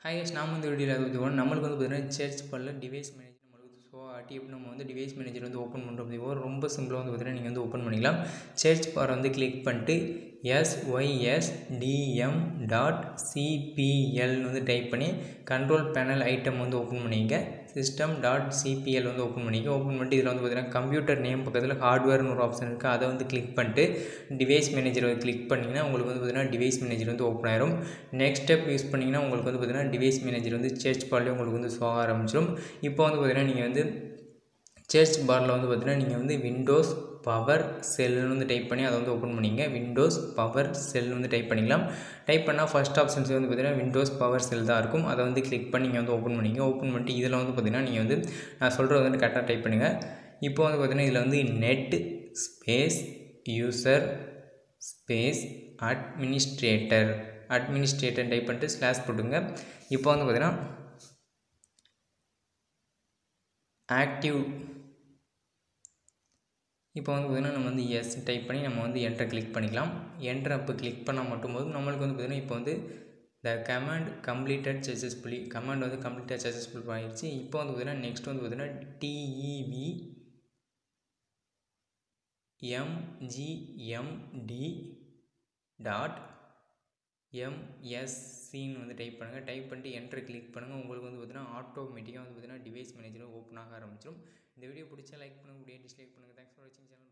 Hi guys, நாம இந்த வீடியோவில் நம்மளுக்கு பார்த்தீங்கன்னா சர்ச் பண்ணல டிவைஸ் மேனேஜர் நம்மளுக்கு ஸோ எப்படி நம்ம டிவைஸ் மேனேஜர் ஓப்பன் பண்ணுறது ரொம்ப சிம்பிளாக பார்த்தீங்கன்னா நீங்கள் ஓப்பன் பண்ணிக்கலாம். சர்ச் பார் கிளிக் பண்ணிட்டு sysdm.cpl டைப் பண்ணி கண்ட்ரோல் பேனல் ஐட்டம் ஓப்பன் பண்ணிங்க. system.cpl ஓப்பன் பண்ணிக்க. ஓப்பன் பண்ணிட்டு இதில் பார்த்தீங்கன்னா கம்ப்யூட்டர் நேம் பக்கத்தில் ஹார்ட்வேர்னு ஒரு ஆப்ஷன் இருக்குது. அதை கிளிக் பண்ணிட்டு டிவைஸ் மேனேஜர் கிளிக் பண்ணிங்கன்னா உங்களுக்கு பார்த்தீங்கன்னா டிவைஸ் மேனேஜர் ஓப்பன் ஆயிரும். நெக்ஸ்ட் ஸ்டெப் யூஸ் பண்ணிங்கன்னா உங்களுக்கு பார்த்தீங்கன்னா டிவைஸ் மேனேஜர் சர்ச் பார்லேயே உங்களுக்கு ஷோ ஆரம்பிச்சிடும். இப்போ பார்த்தீங்கன்னா நீங்கள் சர்ச் பாரில் பார்த்தீங்கன்னா நீங்கள் விண்டோஸ் பவர் செல்னு டைப் பண்ணி அதை ஓப்பன் பண்ணிங்க. விண்டோஸ் பவர் செல் டைப் பண்ணிக்கலாம். டைப் பண்ணால் ஃபஸ்ட் ஆப்ஷன்ஸ் பார்த்தீங்கன்னா விண்டோஸ் பவர் செல் தான் இருக்கும். அதை கிளிக் பண்ணி நீங்கள் ஓப்பன் பண்ணிங்க. ஓப்பன் பண்ணிட்டு இதில் பார்த்தீங்கன்னா நீங்கள் நான் சொல்கிறது கரெக்டாக டைப் பண்ணுங்கள். இப்போ பார்த்தீங்கன்னா இதில் net space user space administrator type பண்ணிட்டு ஸ்லாஷ் போட்டுங்க. இப்போ பார்த்தீங்கன்னா ஆக்டிவ் இப்போ பார்த்தீங்கன்னா நம்ம எஸ் டைப் பண்ணி நம்ம என்டர் கிளிக் பண்ணிக்கலாம். என்டர் அப்போ கிளிக் பண்ணால் மட்டும்போது நம்மளுக்கு பார்த்தீங்கன்னா இப்போ the command completed successfully command கம்ப்ளீட்டாக சக்ஸஸ்ஃபுல் ஆகிடுச்சு. இப்போ பார்த்தீங்கன்னா நெக்ஸ்ட் பார்த்தீங்கன்னா TEVMGMD.MSCன்னு டைப் பண்ணுங்கள். டைப் பண்ணிட்டு என்டர் கிளிக் பண்ணுங்கள். உங்களுக்கு பார்த்தீங்கன்னா ஆட்டோமேட்டிக்காக பார்த்தீங்கன்னா டிவைஸ் மேனேஜர் ஓப்பன் ஆக ஆரம்பிச்சிடும். இந்த வீடியோ பிடிச்சா லைக் பண்ணுங்கள், டிஸ்லைக் பண்ணுங்கள். தேங்க்ஸ் ஃபார் வாட்சிங் சேனல்.